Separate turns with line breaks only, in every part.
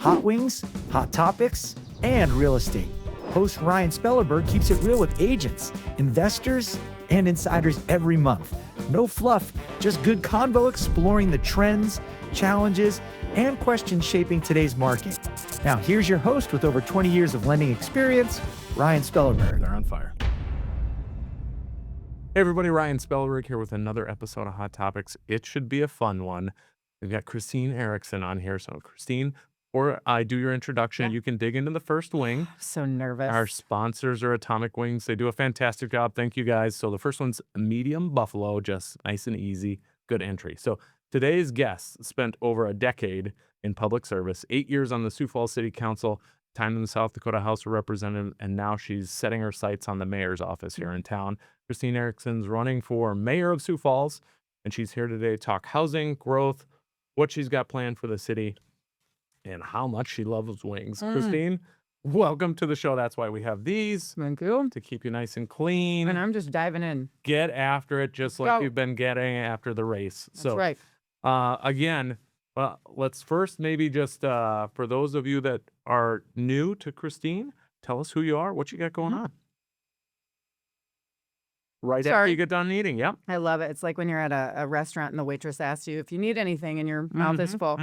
hot wings, hot topics, and real estate. Host Ryan Spellerberg keeps it real with agents, investors, and insiders every month. No fluff, just good convo exploring the trends, challenges, and questions shaping today's market. Now, here's your host with over 20 years of lending experience, Ryan Spellerberg.
They're on fire. Hey everybody, Ryan Spellerberg here with another episode of Hot Topics. It should be a fun one. We've got Christine Erickson on here. So Christine, before I do your introduction, you can dig into the first wing.
So nervous.
Our sponsors are Atomic Wings. They do a fantastic job. Thank you guys. So the first one's medium buffalo, just nice and easy, good entry. So today's guest spent over a decade in public service, 8 years on the Sioux Falls City Council, time in the South Dakota House Representative, and now she's setting her sights on the mayor's office here in town. Christine Erickson's running for Mayor of Sioux Falls, and she's here today to talk housing, growth, what she's got planned for the city, and how much she loves wings. Christine, welcome to the show. That's why we have these.
Thank you.
To keep you nice and clean.
And I'm just diving in.
Get after it just like you've been getting after the race.
That's right.
Again, let's first maybe just, for those of you that are new to Christine, tell us who you are, what you got going on. Right after you get done eating, yep.
I love it. It's like when you're at a restaurant and the waitress asks you if you need anything and your mouth is full.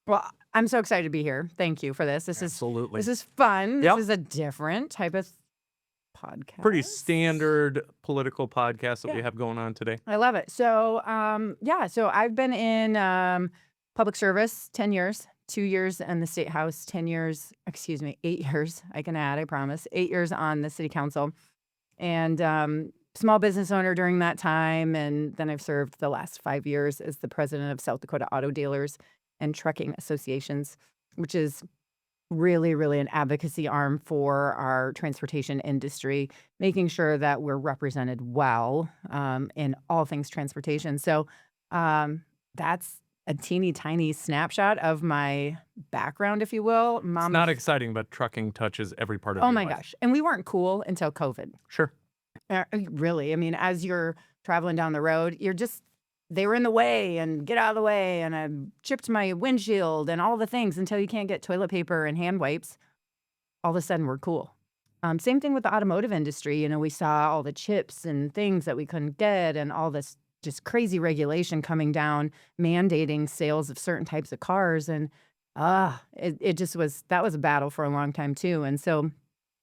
Well, I'm so excited to be here. Thank you for this. This is fun.
Yep.
This is a different type of podcast.
Pretty standard political podcast that we have going on today.
I love it. So, so I've been in public service 10 years, 2 years in the state house, 8 years, I can add, I promise, 8 years on the city council, and small business owner during that time. And then I've served the last 5 years as the president of South Dakota Auto Dealers and Trucking Associations, which is really, really an advocacy arm for our transportation industry, making sure that we're represented well in all things transportation. So that's a teeny tiny snapshot of my background, if you will.
It's not exciting, but trucking touches every part of your life.
Oh my gosh. And we weren't cool until COVID.
Sure.
Really. I mean, as you're traveling down the road, they were in the way and get out of the way. And I chipped my windshield and all the things until you can't get toilet paper and hand wipes. All of a sudden, we're cool. Same thing with the automotive industry. You know, we saw all the chips and things that we couldn't get and all this just crazy regulation coming down, mandating sales of certain types of cars. And that was a battle for a long time, too. And so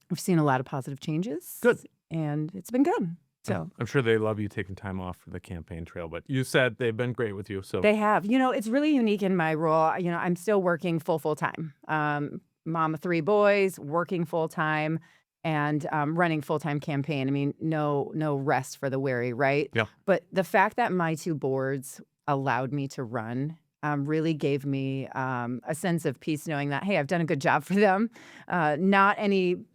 we've seen a lot of positive changes.
Good.
And it's been good. So
I'm sure they love you taking time off for the campaign trail, but you said they've been great with you. So
they have. You know, it's really unique in my role. You know, I'm still working full time. Mom of 3 boys, working full time, and running full time campaign. I mean, no rest for the weary, right?
Yeah.
But the fact that my 2 boards allowed me to run really gave me a sense of peace, knowing that, hey, I've done a good job for them. Not any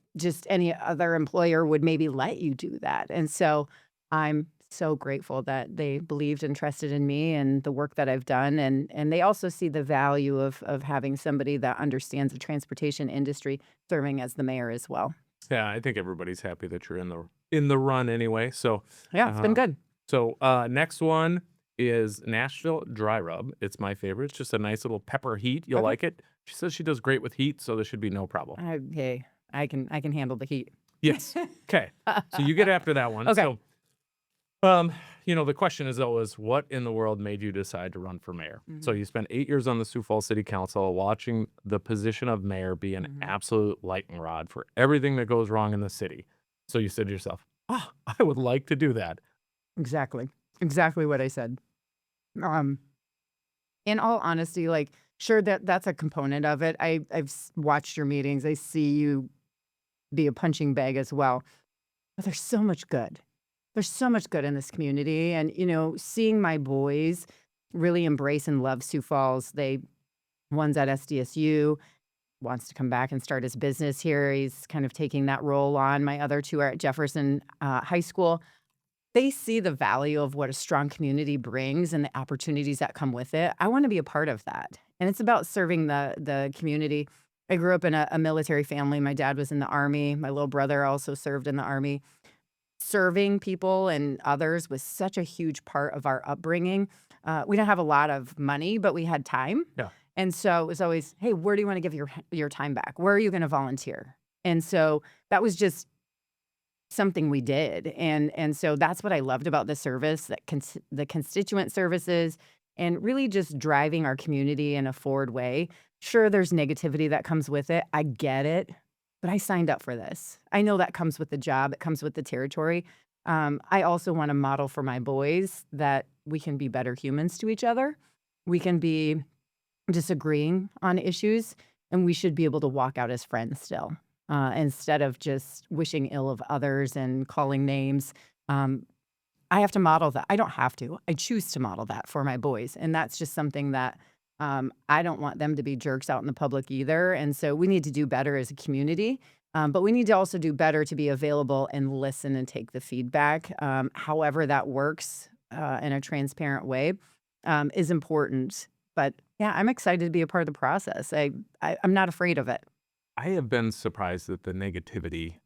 other employer would maybe let you do that. And so I'm so grateful that they believed and trusted in me and the work that I've done. And they also see the value of having somebody that understands the transportation industry serving as the mayor as well.
Yeah, I think everybody's happy that you're in the run anyway. So
yeah, it's been good.
So next one is Nashville Dry Rub. It's my favorite. It's just a nice little pepper heat. You'll like it. She says she does great with heat, so there should be no problem.
Hey, I can handle the heat.
Yes. Okay. So you get after that one.
Okay.
So, the question is always, what in the world made you decide to run for mayor? So you spent 8 years on the Sioux Falls City Council, watching the position of mayor be an absolute lightning rod for everything that goes wrong in the city. So you said to yourself, I would like to do that.
Exactly what I said. In all honesty, sure, that's a component of it. I've watched your meetings. I see you be a punching bag as well. But there's so much good. There's so much good in this community. And, seeing my boys really embrace and love Sioux Falls. One's at SDSU, wants to come back and start his business here. He's kind of taking that role on. My other 2 are at Jefferson High School. They see the value of what a strong community brings and the opportunities that come with it. I want to be a part of that. And it's about serving the community. I grew up in a military family. My dad was in the Army. My little brother also served in the Army. Serving people and others was such a huge part of our upbringing. We didn't have a lot of money, but we had time.
Yeah.
And so it was always, hey, where do you want to give your time back? Where are you going to volunteer? And so that was just something we did. And so that's what I loved about the service, that the constituent services, and really just driving our community in a forward way. Sure, there's negativity that comes with it. I get it, but I signed up for this. I know that comes with the job. It comes with the territory. I also want to model for my boys that we can be better humans to each other. We can be disagreeing on issues, and we should be able to walk out as friends still, instead of just wishing ill of others and calling names. I have to model that. I don't have to. I choose to model that for my boys. And that's just something that I don't want them to be jerks out in the public either. And so we need to do better as a community. But we need to also do better to be available and listen and take the feedback. However that works in a transparent way is important. But yeah, I'm excited to be a part of the process. I'm not afraid of it.
I have been surprised at the negativity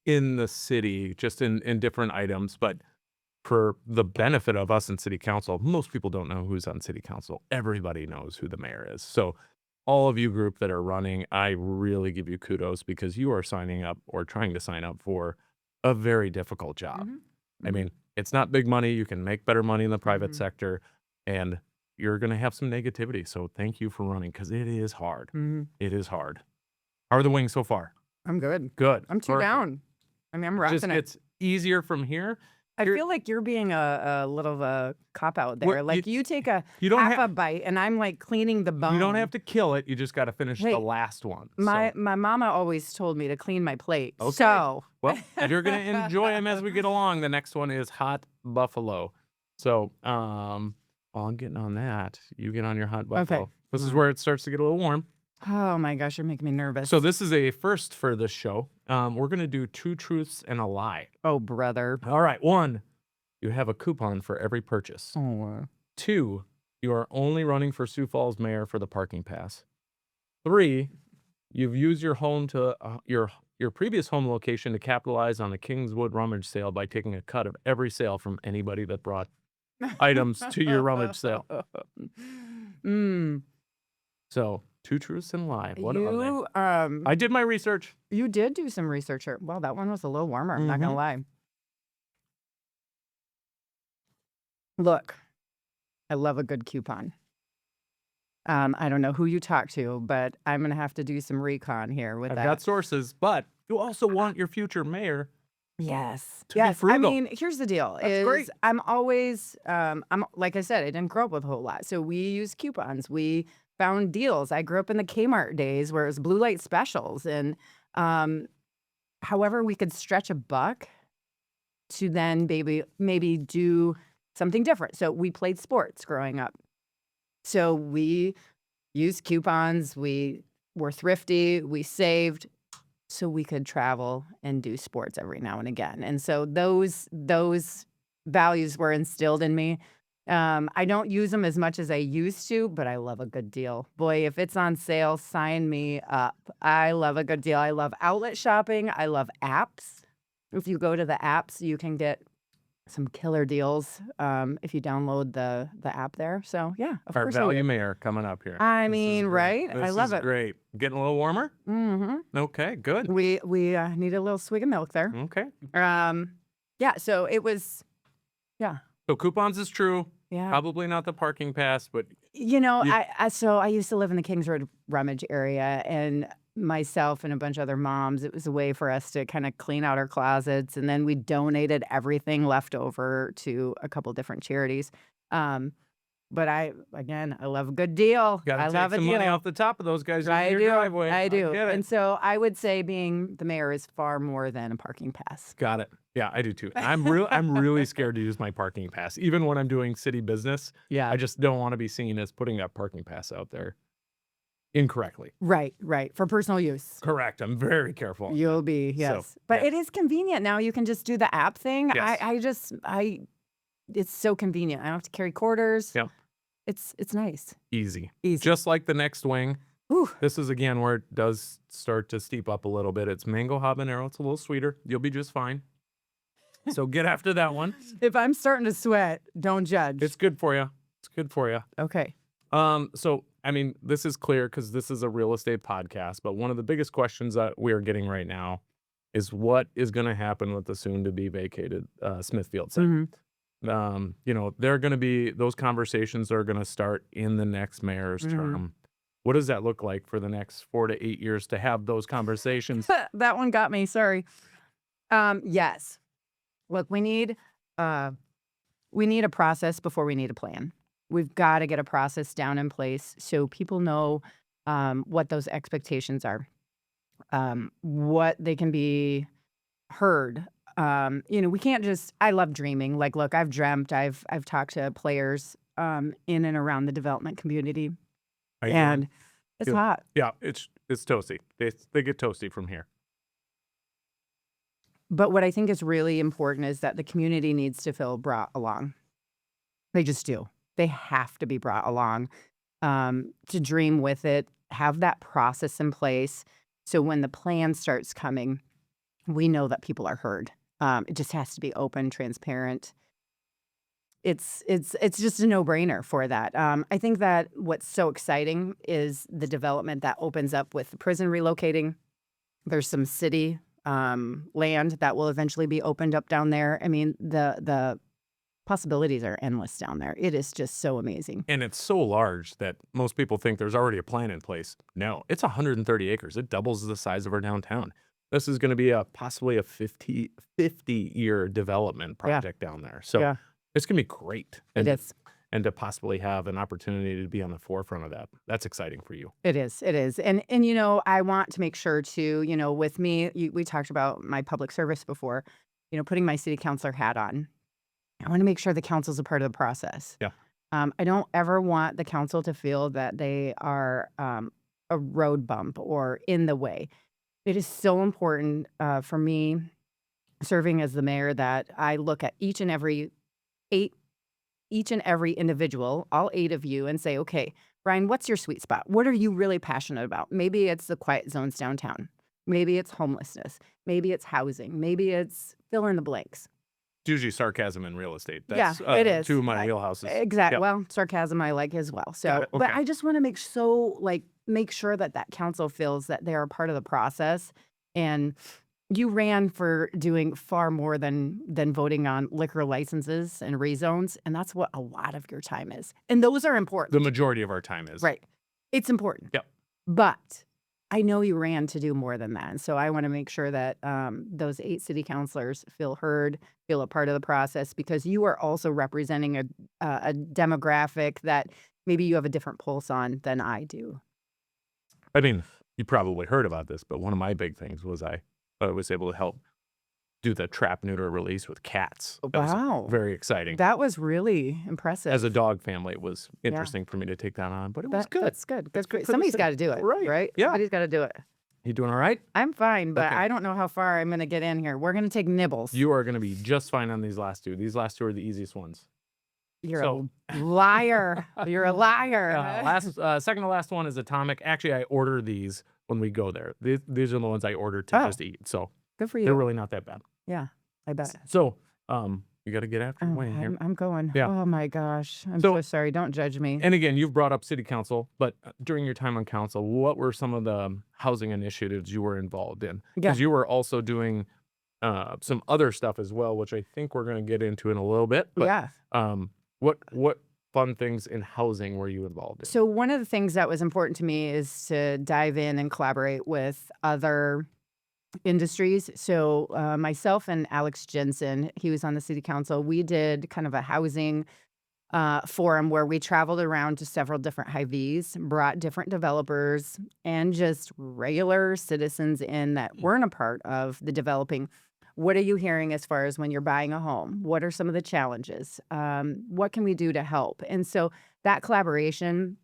in the city, just in different items. But for the benefit of us in city council, most people don't know who's on city council. Everybody knows who the mayor is. So all of you group that are running, I really give you kudos because you are signing up or trying to sign up for a very difficult job. I mean, it's not big money. You can make better money in the private sector, and you're going to have some negativity. So thank you for running because it is hard. It is hard. How are the wings so far?
I'm good.
Good.
I'm 2 down. I mean, I'm rocking
Just
it.
gets easier from here.
I feel like you're being a little of a cop out there.
What,
Like you take a
you don't
half
have-
a bite, and I'm like cleaning the bone.
You don't have to kill it. You just got to finish
Hey,
the last one.
My mama always told me to clean my plate.
Okay.
So
Well, you're going to enjoy them as we get along. The next one is hot buffalo. So, while I'm getting on that, you get on your hot buffalo.
Okay.
This is where it starts to get a little warm.
oh my gosh, you're making me nervous.
So this is a first for this show. We're going to do 2 truths and a lie.
oh brother.
All right. 1, you have a coupon for every purchase.
Oh.
2, you are only running for Sioux Falls mayor for the parking pass. 3, you've used your home to your previous home location to capitalize on the Kingswood rummage sale by taking a cut of every sale from anybody that brought items to your rummage sale. So 2 truths and a lie. What are they? I did my research.
You did do some research. Well, that one was a little warmer. I'm not gonna lie. Look, I love a good coupon. I don't know who you talk to, but I'm gonna have to do some recon here with
I've
that.
got sources, but you also want your future mayor.
Yes.
To be
Yes. I
frugal.
mean, here's the deal.
That's great.
I'm always I'm like I said, I didn't grow up with a whole lot. So we use coupons. We found deals. I grew up in the Kmart days where it was blue light specials. And however we could stretch a buck to then maybe do something different. So we played sports growing up. So we used coupons, we were thrifty, we saved so we could travel and do sports every now and again. And so those values were instilled in me. I don't use them as much as I used to, but I love a good deal. Boy, if it's on sale, sign me up. I love a good deal. I love outlet shopping. I love apps. If you go to the apps, you can get some killer deals if you download the app there. So yeah, of
Our
course.
value mayor coming up here.
I
This is
mean,
great.
right? I
This
love
is
it.
Great. Getting a little warmer?
Mm-hmm.
Okay, good.
We need a little swig of milk there.
Okay.
Yeah. So it was, yeah,
So coupons is true.
yeah.
Probably not the parking pass, but
You know,
You-
I used to live in the Kings Road rummage area, and myself and a bunch of other moms, it was a way for us to kind of clean out our closets, and then we donated everything left over to a couple different charities. But I love a good deal.
got
I
to
love
take
a
some money
deal.
off the top of those guys
I
in your
do.
driveway.
I do.
get it.
And so I would say being the mayor is far more than a parking pass.
Got it. Yeah, I do too. I'm really scared to use my parking pass, even when I'm doing city business.
Yeah.
I just don't want to be seen as putting a parking pass out there incorrectly.
Right. For personal use.
Correct. I'm very careful.
You'll be, yes. But
yeah.
it is convenient now. You can just do the app thing.
Yes.
It's so convenient. I don't have to carry quarters.
Yep.
It's nice.
Easy.
Easy.
Just like the next wing.
Ooh.
This is again where it does start to steep up a little bit. It's mango habanero. It's a little sweeter. You'll be just fine. So get after that one.
If I'm starting to sweat, don't judge.
It's good for you. It's good for you.
okay.
So I mean, this is clear because this is a real estate podcast, but one of the biggest questions that we are getting right now is what is going to happen with the soon to be vacated Smithfield Center. They're going to be, those conversations are going to start in the next mayor's term. What does that look like for the next 4 to 8 years to have those conversations?
That one got me. Sorry. Yes. Look, we need a process before we need a plan. We've got to get a process down in place so people know what those expectations are, what they can be heard. We can't just. I love dreaming. Like, look, I've dreamt. I've talked to players in and around the development community, and it's hot.
Yeah, it's toasty. They get toasty from here.
But what I think is really important is that the community needs to feel brought along. They just do. They have to be brought along to dream with it, have that process in place. So when the plan starts coming, we know that people are heard. It just has to be open, transparent. It's just a no-brainer for that. I think that what's so exciting is the development that opens up with the prison relocating. There's some city land that will eventually be opened up down there. I mean, the possibilities are endless down there. It is just so amazing.
And it's so large that most people think there's already a plan in place. No, it's 130 acres. It doubles the size of our downtown. This is going to be possibly a 50-year development project down there. So it's going to be great.
It is.
And to possibly have an opportunity to be on the forefront of that. That's exciting for you.
It is. It is. And I want to make sure too, with me, we talked about my public service before, putting my city councilor hat on. I want to make sure the council's a part of the process.
Yeah.
I don't ever want the council to feel that they are a road bump or in the way. It is so important for me serving as the mayor that I look at each and every individual, all 8 of you, and say, okay, Brian, what's your sweet spot? What are you really passionate about? Maybe it's the quiet zones downtown. Maybe it's homelessness. Maybe it's housing. Maybe it's fill in the blanks.
It's usually sarcasm in real estate. That's,
it is.
2 of my wheelhouses.
Exactly.
Yep.
Well, sarcasm I like as well. So,
Okay.
But I just want to make sure that council feels that they are part of the process. And you ran for doing far more than voting on liquor licenses and rezones, and that's what a lot of your time is. And those are important.
The majority of our time is.
Right. It's important.
Yep.
But I know you ran to do more than that. And so I want to make sure that those 8 city councilors feel heard, feel a part of the process, because you are also representing a demographic that maybe you have a different pulse on than I do.
I mean, you probably heard about this, but one of my big things was I was able to help do the trap neuter release with cats. That was very exciting.
That was really impressive.
As a dog family, it was interesting for me to take that on, but it was good.
That's good. That's great. Somebody's got to do it. Right?
Yeah.
Somebody's got to do it.
You doing all right?
I'm fine, but
Okay.
I don't know how far I'm going to get in here. We're going to take nibbles.
You are going to be just fine on these last 2. These last 2 are the easiest ones.
You're a liar. You're a liar.
Second to last one is Atomic. Actually, I order these when we go there. These are the ones I ordered to just eat. So
Good for you.
they're really not that bad.
Yeah, I bet.
So you got to get after your win here.
I'm going.
Yeah.
Oh my gosh. I'm so sorry. Don't judge me.
And again, you've brought up city council, but during your time on council, what were some of the housing initiatives you were involved in? Because you were also doing some other stuff as well, which I think we're going to get into in a little bit. But, what fun things in housing were you involved in?
So one of the things that was important to me is to dive in and collaborate with other industries. So myself and Alex Jensen, he was on the city council, we did kind of a housing forum where we traveled around to several different Hy-Vees, brought different developers and just regular citizens in that weren't a part of the developing. What are you hearing as far as when you're buying a home? What are some of the challenges? What can we do to help? And so that collaboration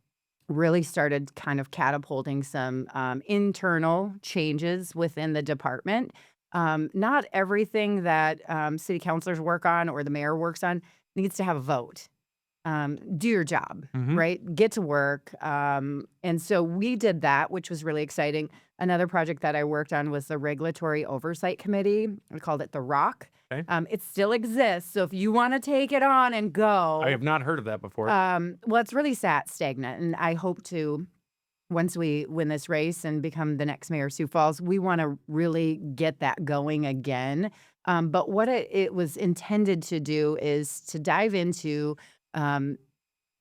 really started kind of catapulting some internal changes within the department. Not everything that city councilors work on or the mayor works on needs to have a vote. do your job,
Mhm.
right? Get to work. And so we did that, which was really exciting. Another project that I worked on was the Regulatory Oversight Committee. We called it the ROC.
Okay.
It still exists. So if you want to take it on and
I
go,
have not heard of that before.
well, it's really sat stagnant. And I hope to, once we win this race and become the next mayor of Sioux Falls, we want to really get that going again. But what it was intended to do is to dive into um,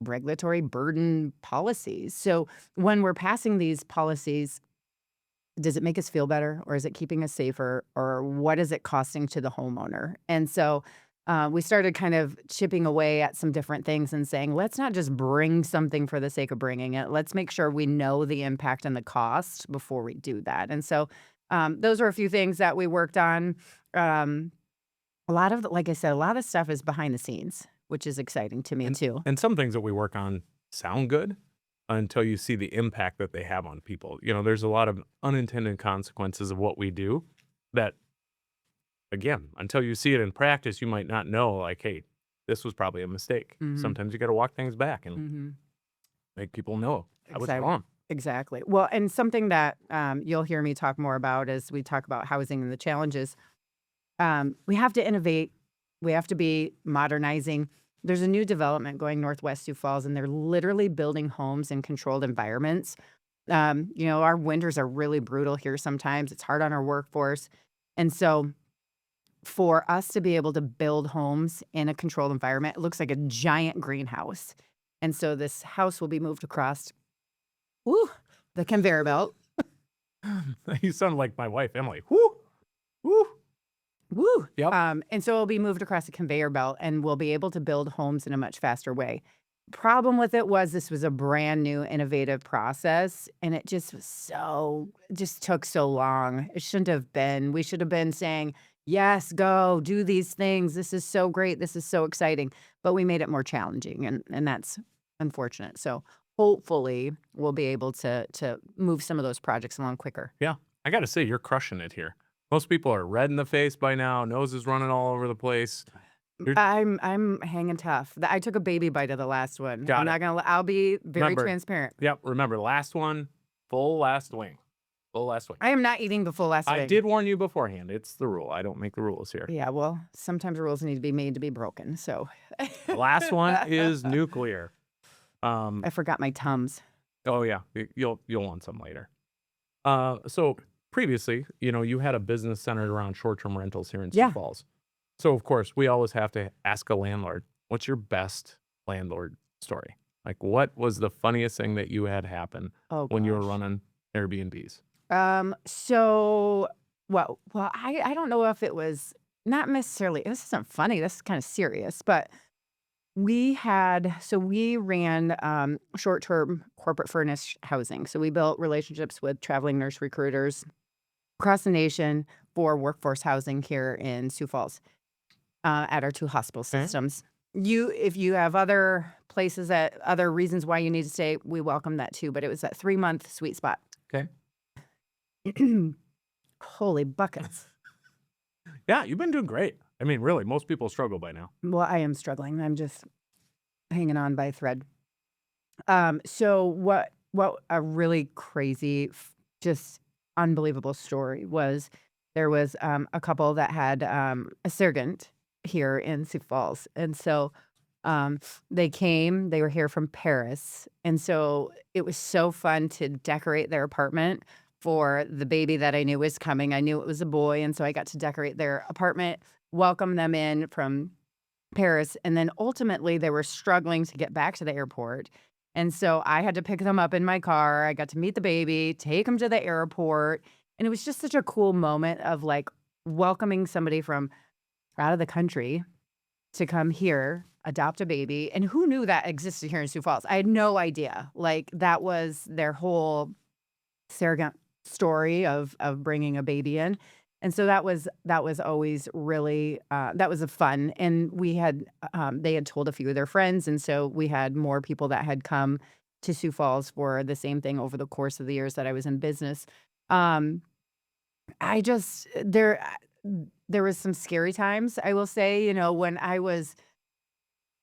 regulatory burden policies. So when we're passing these policies, does it make us feel better, or is it keeping us safer, or what is it costing to the homeowner? And so we started kind of chipping away at some different things and saying, let's not just bring something for the sake of bringing it. Let's make sure we know the impact and the cost before we do that. And so those are a few things that we worked on. A lot of, like I said, a lot of stuff is behind the scenes, which is exciting to me too.
And some things that we work on sound good until you see the impact that they have on people. There's a lot of unintended consequences of what we do that, again, until you see it in practice, you might not know, like, hey, this was probably a mistake.
Mhm.
Sometimes you got to walk things back and
Mhm.
make people know I was
Exactly.
wrong.
Exactly. Well, and something that you'll hear me talk more about as we talk about housing and the challenges, we have to innovate. We have to be modernizing. There's a new development going northwest Sioux Falls, and they're literally building homes in controlled environments. Our winters are really brutal here sometimes. It's hard on our workforce. And so for us to be able to build homes in a controlled environment, it looks like a giant greenhouse. And so this house will be moved across the conveyor belt.
You sound like my wife, Emily. Whoo, whoo.
Woo!
Yep.
And so it'll be moved across a conveyor belt, and we'll be able to build homes in a much faster way. Problem with it was this was a brand new innovative process, and it just took so long. It shouldn't have been. We should have been saying, yes, go do these things. This is so great. This is so exciting. But we made it more challenging, and that's unfortunate. So hopefully we'll be able to move some of those projects along quicker.
Yeah. I got to say, you're crushing it here. Most people are red in the face by now. Nose is running all over the place.
I'm hanging tough. I took a baby bite of the last one.
Got
I'm
it.
not gonna. I'll be very
Remember-
transparent.
Yep. Remember, last one, full last wing. Full last wing.
I am not eating the full last
I
wing.
did warn you beforehand. It's the rule. I don't make the rules here.
Yeah, well, sometimes rules need to be made to be broken. So
The last one is nuclear.
I forgot my Tums.
Oh yeah, you'll want some later. So previously, you had a business centered around short-term rentals here in Sioux
Yeah.
Falls. So of course, we always have to ask a landlord, what's your best landlord story? Like, what was the funniest thing that you had happen
Oh,
when you were
gosh.
running Airbnbs?
I don't know if it was not necessarily. This isn't funny. This is kind of serious, but we ran short-term corporate furnished housing. So we built relationships with traveling nurse recruiters across the nation for workforce housing here in Sioux Falls at our 2 hospital
Okay.
systems. If you have other places other reasons why you need to stay, we welcome that too. But it was that 3-month sweet spot.
Okay.
Holy buckets.
Yeah, you've been doing great. I mean, really, most people struggle by now.
Well, I am struggling. I'm just hanging on by a thread. So what a really crazy, just unbelievable story was. There was a couple that had a surrogate here in Sioux Falls, and so they came. They were here from Paris, and so it was so fun to decorate their apartment for the baby that I knew was coming. I knew it was a boy, and so I got to decorate their apartment, welcome them in from Paris, and then ultimately they were struggling to get back to the airport. And so I had to pick them up in my car. I got to meet the baby, take them to the airport, and it was just such a cool moment of like welcoming somebody from out of the country to come here, adopt a baby. And who knew that existed here in Sioux Falls? I had no idea. Like that was their whole surrogate story of bringing a baby in. And so that was always really that was a fun. And we had they had told a few of their friends, and so we had more people that had come to Sioux Falls for the same thing over the course of the years that I was in business. I just there was some scary times, I will say, when I was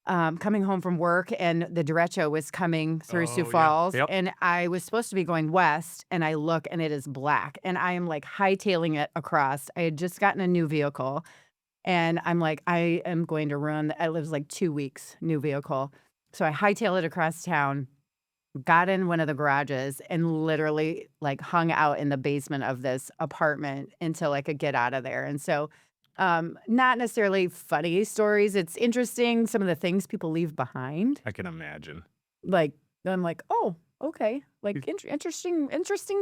coming home from work, and the derecho was coming through Sioux
Oh, yeah.
Falls,
Yep.
and I was supposed to be going west, and I look, and it is black, and I am like hightailing it across. I had just gotten a new vehicle, and I'm like, I am going to run. It was like 2 weeks, new vehicle. So I hightail it across town, got in one of the garages, and literally like hung out in the basement of this apartment until I could get out of there. And so, not necessarily funny stories. It's interesting some of the things people leave behind.
I can imagine.
Like I'm like, oh, okay, like interesting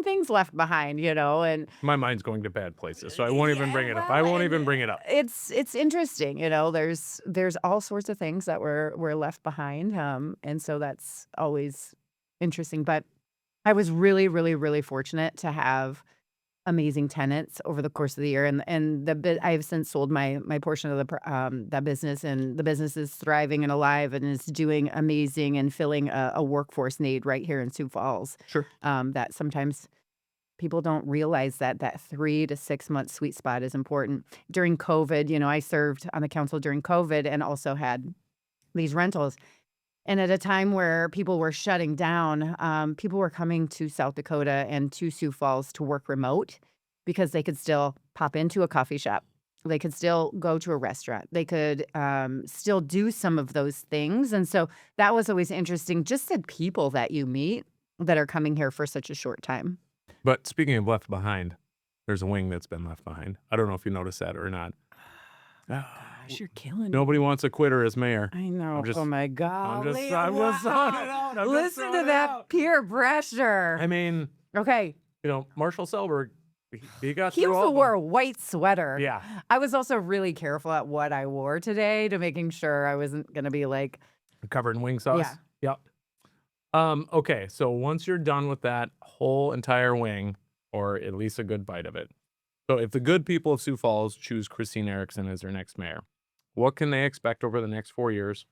things left behind, and
My mind's going to bad places, so I won't even bring it up. I won't even bring it up.
it's interesting, there's all sorts of things that were left behind, and so that's always interesting. But I was really, really, really fortunate to have amazing tenants over the course of the year, and I have since sold my portion of that business, and the business is thriving and alive and is doing amazing and filling a workforce need right here in Sioux Falls.
Sure.
That sometimes people don't realize that 3 to 6 month sweet spot is important. During COVID, I served on the council during COVID and also had these rentals. And at a time where people were shutting down, people were coming to South Dakota and to Sioux Falls to work remote because they could still pop into a coffee shop. They could still go to a restaurant. They could still do some of those things. And so that was always interesting, just the people that you meet that are coming here for such a short time.
But speaking of left behind, there's a wing that's been left behind. I don't know if you noticed that or not.
Gosh, you're killing me.
Nobody wants a quitter as mayor.
I know.
I'm just-
Oh my God.
I'm just throwing it out. I'm just
Listen
throwing
to
it
that
out.
peer pressure.
I mean,
Okay.
Marshall Selberg, he got
He
through all
also
of
wore
them.
a white sweater.
Yeah.
I was also really careful at what I wore today to making sure I wasn't going to be like,
Covered in wing sauce.
Yeah.
Yep. Okay, so once you're done with that whole entire wing, or at least a good bite of it, so if the good people of Sioux Falls choose Christine Erickson as their next mayor, what can they expect over the next 4 years?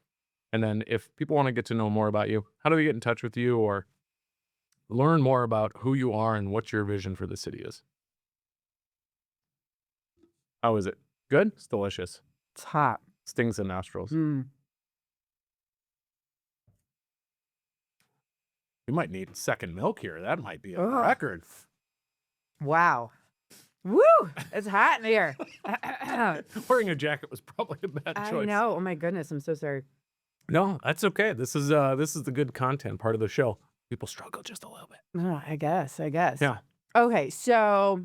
And then if people want to get to know more about you, how do they get in touch with you or learn more about who you are and what your vision for the city is? How is it? Good? It's delicious.
it's hot.
Stings the nostrils.
Mm.
You might need second milk here. That might be a
Ugh.
record.
Wow. Woo! It's hot in here.
Wearing a jacket was probably a bad
I
choice.
know. Oh my goodness. I'm so sorry.
No, that's okay. This is the good content part of the show. People struggle just a little bit.
Oh, I guess.
Yeah.
Okay. So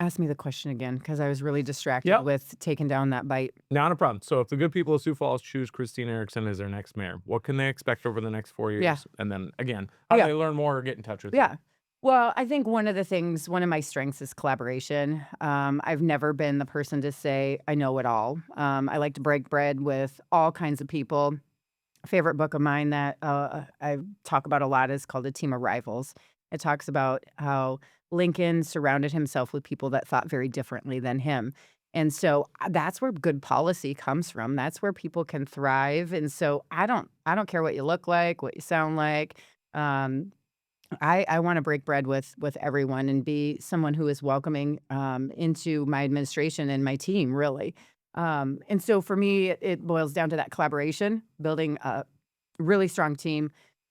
ask me the question again because I was really distracted
Yep.
with taking down that bite.
Not a problem. So if the good people of Sioux Falls choose Christine Erickson as their next mayor, what can they expect over the next 4 years?
Yeah.
And then again, how
Yeah.
do they learn more or get in touch with
Yeah. Well, I think one of my strengths is collaboration. I've never been the person to say I know it all. I like to break bread with all kinds of people. A favorite book of mine that I talk about a lot is called A Team of Rivals. It talks about how Lincoln surrounded himself with people that thought very differently than him. And so that's where good policy comes from. That's where people can thrive. And so I don't care what you look like, what you sound like. I want to break bread with everyone and be someone who is welcoming into my administration and my team, really. And so for me, it boils down to that collaboration, building a really strong team,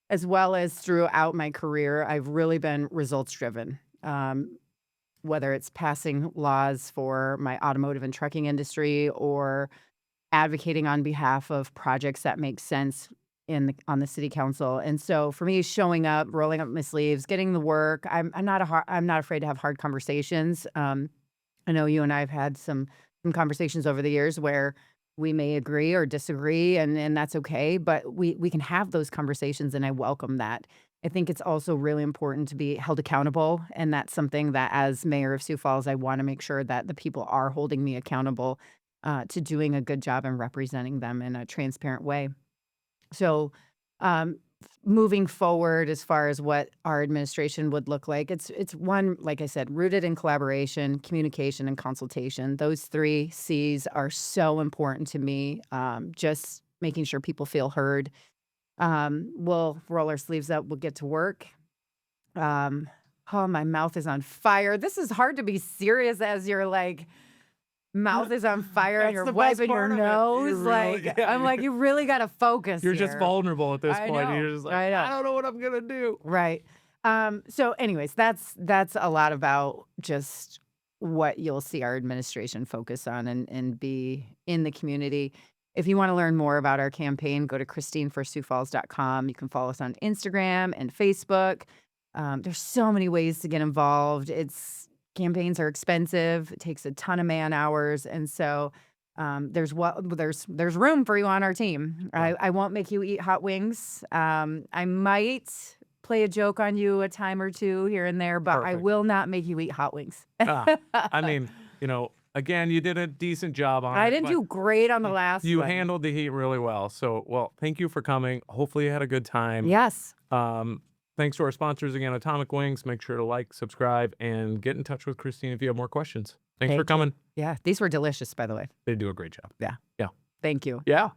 as well as throughout my career, I've really been results driven. Whether it's passing laws for my automotive and trucking industry or advocating on behalf of projects that make sense on the city council. And so for me, showing up, rolling up my sleeves, getting the work, I'm not afraid to have hard conversations. I know you and I have had some conversations over the years where we may agree or disagree, and that's okay, but we can have those conversations, and I welcome that. I think it's also really important to be held accountable, and that's something that as mayor of Sioux Falls, I want to make sure that the people are holding me accountable to doing a good job and representing them in a transparent way. So moving forward, as far as what our administration would look like, it's one, like I said, rooted in collaboration, communication, and consultation. Those 3 C's are so important to me. Just making sure people feel heard. We'll roll our sleeves up. We'll get to work. Oh, my mouth is on fire. This is hard to be serious as you're like mouth is on fire and
That's
you're
the best
wiping your
part of it.
nose.
You really-
Like,
yeah,
I'm like, you really got to focus.
You're just
here.
vulnerable at this
I
point.
know,
You're just like,
I know.
I don't know what I'm gonna do.
Right. So anyways, that's a lot about just what you'll see our administration focus on and be in the community. If you want to learn more about our campaign, go to ChristineForSiouxFalls.com. You can follow us on Instagram and Facebook. There's so many ways to get involved. Campaigns are expensive. It takes a ton of man hours. And so there's room for you on our team.
Yeah.
I won't make you eat hot wings. I might play a joke on you a time or two here and there, but I
Perfect.
will not make you eat hot wings.
I mean, again, you did a decent job on it.
I didn't
but
do great on the last
You
one.
handled the heat really well. So, well, thank you for coming. Hopefully you had a good time.
Yes.
Thanks to our sponsors again, Atomic Wings. Make sure to like, subscribe, and get in touch with Christine if you have more questions. Thanks for
Thank you.
coming.
Yeah. These were delicious, by the way.
They do a great job.
Thank you.
Yeah.